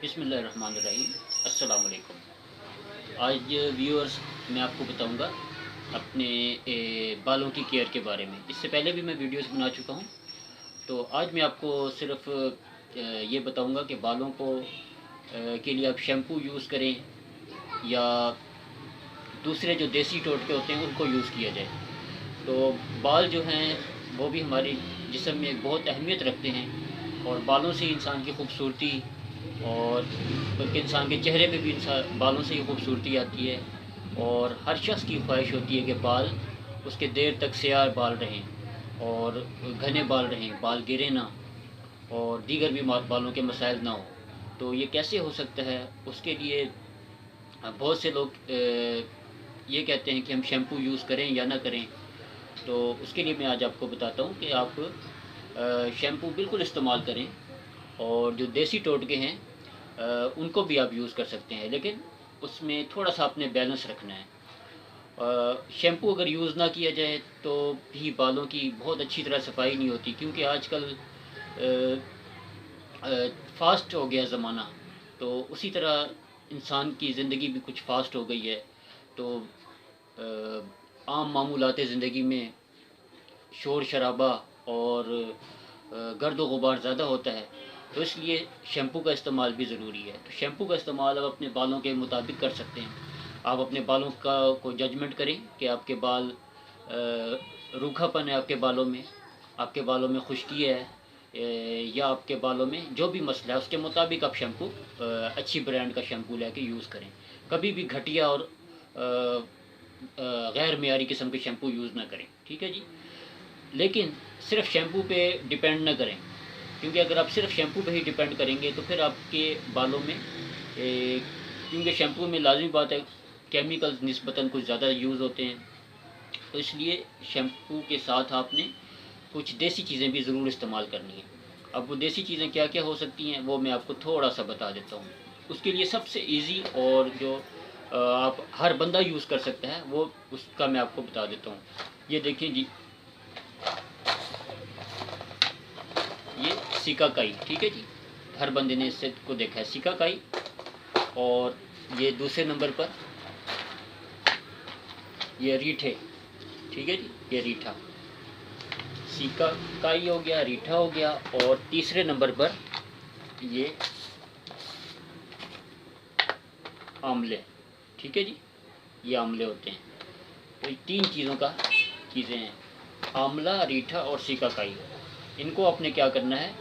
बिस्मिल्लाहिर्रहमानिर्रहीम। अस्सलाम वालेकुम। आज व्यूअर्स मैं आपको बताऊंगा अपने बालों की केयर के बारे में। इससे पहले भी मैं वीडियोस बना चुका हूं, तो आज मैं आपको सिर्फ ये बताऊंगा कि बालों को के लिए आप शैम्पू यूज़ करें या दूसरे जो देसी टोटके होते हैं उनको यूज़ किया जाए। तो बाल जो हैं वो भी हमारे जिस्म में एक बहुत अहमियत रखते हैं और बालों से इंसान की खूबसूरती और बल्कि इंसान के चेहरे पे भी इंसान बालों से ही खूबसूरती आती है। और हर शख्स की ख्वाहिश होती है कि बाल उसके देर तक सियाह बाल रहें और घने बाल रहें, बाल गिरे ना और दीगर भी बालों के मसाइल ना हो। तो ये कैसे हो सकता है, उसके लिए बहुत से लोग ये कहते हैं कि हम शैम्पू यूज़ करें या ना करें। तो उसके लिए मैं आज आपको बताता हूँ कि आप शैम्पू बिल्कुल इस्तेमाल करें और जो देसी टोटके हैं उनको भी आप यूज़ कर सकते हैं, लेकिन उसमें थोड़ा सा आपने बैलेंस रखना है। शैम्पू अगर यूज़ ना किया जाए तो भी बालों की बहुत अच्छी तरह सफाई नहीं होती, क्योंकि आजकल फ़ास्ट हो गया ज़माना, तो उसी तरह इंसान की ज़िंदगी भी कुछ फ़ास्ट हो गई है। तो आम मामूलाते ज़िंदगी में शोर शराबा और गर्द व गुबार ज़्यादा होता है, तो इसलिए शैम्पू का इस्तेमाल भी ज़रूरी है। तो शैम्पू का इस्तेमाल आप अपने बालों के मुताबिक कर सकते हैं। आप अपने बालों का को जजमेंट करें कि आपके बाल रूखापन है, आपके बालों में खुश्की है, या आपके बालों में जो भी मसला है उसके मुताबिक आप शैम्पू अच्छी ब्रांड का शैम्पू लेके यूज़ करें। कभी भी घटिया और गैर मेयारी किस्म के शैम्पू यूज़ ना करें, ठीक है जी। लेकिन सिर्फ शैम्पू पे डिपेंड ना करें, क्योंकि अगर आप सिर्फ शैम्पू पे ही डिपेंड करेंगे तो फिर आपके बालों में क्योंकि शैम्पू में लाज़मी बात है केमिकल्स निस्बतन कुछ ज़्यादा यूज़ होते हैं, तो इसलिए शैम्पू के साथ आपने कुछ देसी चीज़ें भी ज़रूर इस्तेमाल करनी है। अब वो देसी चीज़ें क्या क्या हो सकती हैं वो मैं आपको थोड़ा सा बता देता हूँ। उसके लिए सबसे ईजी और जो आप हर बंदा यूज़ कर सकता है वो उसका मैं आपको बता देता हूँ। ये देखिए जी, ये सिकाकाई, ठीक है जी, हर बंदे ने इससे को देखा है सिकाकाई। और ये दूसरे नंबर पर ये रीठे, ठीक है जी, ये रीठा, सिकाकाई हो गया, रीठा हो गया। और तीसरे नंबर पर ये आंवले, ठीक है जी, ये आंवले होते हैं। तो ये तीन चीज़ें हैं, आंवला, रीठा और सिकाकाई। इनको आपने क्या करना है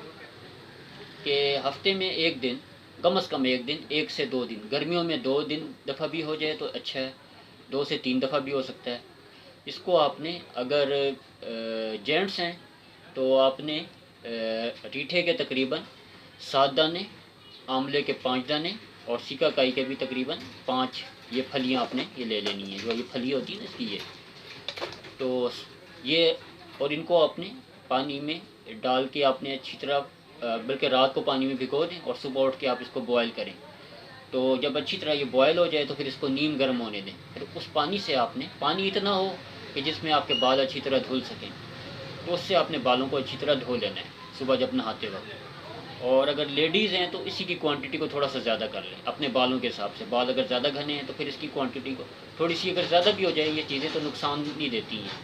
कि हफ्ते में एक दिन, कम से कम एक दिन, 1 से 2 दिन, गर्मियों में 2 दिन दफ़ा भी हो जाए तो अच्छा है, 2 से 3 दफ़ा भी हो सकता है। इसको आपने अगर जेंट्स हैं तो आपने रीठे के तकरीबन 7 दाने, आंवले के 5 दाने और सिकाकाई के भी तकरीबन 5 ये फलियाँ आपने ये ले लेनी है, जो ये फली होती है ना इसकी, ये तो ये, और इनको आपने पानी में डाल के आपने अच्छी तरह बल्कि रात को पानी में भिगो दें और सुबह उठ के आप इसको बॉयल करें। तो जब अच्छी तरह ये बॉयल हो जाए तो फिर इसको नीम गर्म होने दें। फिर उस पानी से आपने, पानी इतना हो कि जिसमें आपके बाल अच्छी तरह धुल सकें, तो उससे आपने बालों को अच्छी तरह धो लेना है सुबह जब नहाते वक्त। और अगर लेडीज़ हैं तो इसी की क्वांटिटी को थोड़ा सा ज़्यादा कर लें अपने बालों के हिसाब से। बाल अगर ज़्यादा घने हैं तो फिर इसकी क्वांटिटी को थोड़ी सी अगर ज़्यादा भी हो जाए ये चीज़ें तो नुकसान नहीं देती हैं।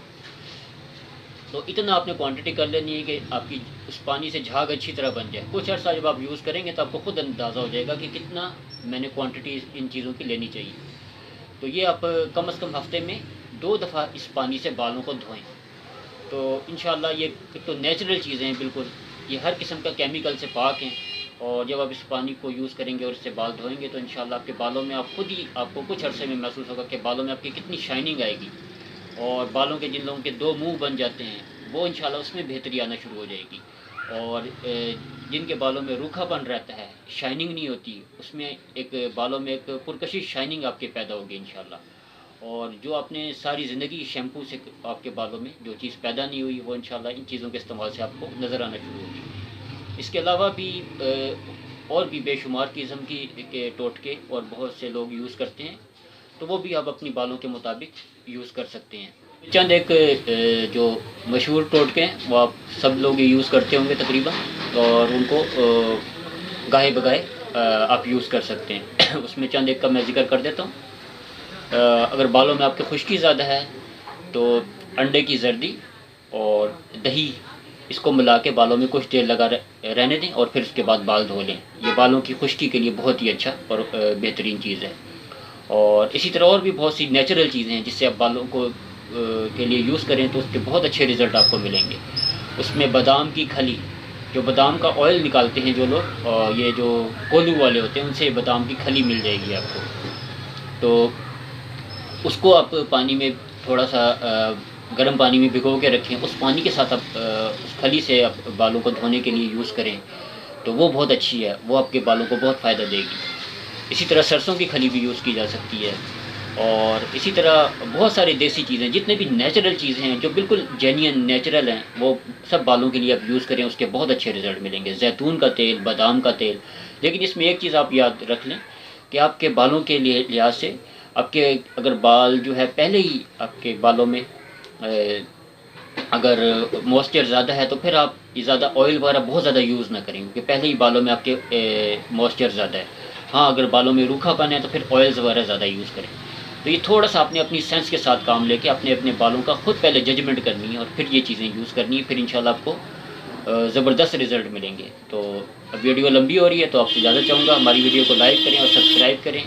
तो इतना आपने क्वांटिटी कर लेनी है कि आपकी उस पानी से झाग अच्छी तरह बन जाए। कुछ अर्सा जब आप यूज़ करेंगे तो आपको खुद अंदाज़ा हो जाएगा कि कितना मैंने क्वांटिटी इन चीज़ों की लेनी चाहिए। तो ये आप कम से कम हफ्ते में 2 दफ़ा इस पानी से बालों को धोएं। तो इंशाल्लाह ये एक तो नेचुरल चीज़ें हैं बिल्कुल, ये हर किस्म का केमिकल से पाक हैं। और जब आप इस पानी को यूज़ करेंगे और इससे बाल धोएंगे तो इंशाल्लाह आपके बालों में आप खुद ही, आपको कुछ अरसे में महसूस होगा कि बालों में आपकी कितनी शाइनिंग आएगी। और बालों के जिन लोगों के 2 मुंह बन जाते हैं वो इंशाल्लाह उसमें बेहतरी आना शुरू हो जाएगी। और जिनके बालों में रूखापन रहता है, शाइनिंग नहीं होती, उसमें एक बालों में एक पुरकशिश शाइनिंग आपके पैदा होगी इंशाल्लाह। और जो आपने सारी ज़िंदगी शैम्पू से आपके बालों में जो चीज़ पैदा नहीं हुई वो इंशाल्लाह इन चीज़ों के इस्तेमाल से आपको नज़र आना शुरू होगी। इसके अलावा भी और भी बेशुमार किस्म के टोटके और बहुत से लोग यूज़ करते हैं, तो वो भी आप अपनी बालों के मुताबिक यूज़ कर सकते हैं। चंद एक जो मशहूर टोटके हैं वो आप सब लोग यूज़ करते होंगे तकरीबन, और उनको गाहे बगाए आप यूज़ कर सकते हैं। उसमें चंद एक का मैं ज़िक्र कर देता हूँ। अगर बालों में आपके खुश्की ज़्यादा है तो अंडे की जर्दी और दही, इसको मिला के बालों में कुछ देर लगा रहने दें और फिर उसके बाद बाल धो लें। ये बालों की खुश्की के लिए बहुत ही अच्छा और बेहतरीन चीज़ है। और इसी तरह और भी बहुत सी नेचुरल चीज़ें हैं जिससे आप बालों को के लिए यूज़ करें तो उसके बहुत अच्छे रिज़ल्ट आपको मिलेंगे। उसमें बादाम की खली, जो बादाम का ऑयल निकालते हैं जो लोग, और ये जो कोल्हू वाले होते हैं, उनसे बादाम की खली मिल जाएगी आपको। तो उसको आप पानी में थोड़ा सा गर्म पानी में भिगो के रखें। उस पानी के साथ आप उस खली से आप बालों को धोने के लिए यूज़ करें तो वो बहुत अच्छी है, वो आपके बालों को बहुत फ़ायदा देगी। इसी तरह सरसों की खली भी यूज़ की जा सकती है। और इसी तरह बहुत सारी देसी चीज़ें, जितने भी नेचुरल चीज़ें हैं जो बिल्कुल जेन्युइन नेचुरल हैं, वो सब बालों के लिए आप यूज़ करें, उसके बहुत अच्छे रिज़ल्ट मिलेंगे। जैतून का तेल, बादाम का तेल। लेकिन इसमें एक चीज़ आप याद रख लें कि आपके बालों के लिए लिहाज से आपके अगर बाल जो है पहले ही आपके बालों में अगर मॉइस्चर ज़्यादा है तो फिर आप ज़्यादा ऑयल वगैरह बहुत ज़्यादा यूज़ ना करें, क्योंकि पहले ही बालों में आपके मॉइस्चर ज़्यादा है। हाँ, अगर बालों में रूखापन है तो फिर ऑयल्स वगैरह ज़्यादा यूज़ करें। तो ये थोड़ा-सा आपने अपनी सेंस के साथ काम लेके अपने बालों का खुद पहले जजमेंट करनी है और फिर ये चीज़ें यूज़ करनी है, फिर इंशाल्लाह आपको ज़बरदस्त रिज़ल्ट मिलेंगे। तो अब वीडियो लंबी हो रही है तो आपसे इजाज़त चाहूँगा। हमारी वीडियो को लाइक करें और सब्सक्राइब करें।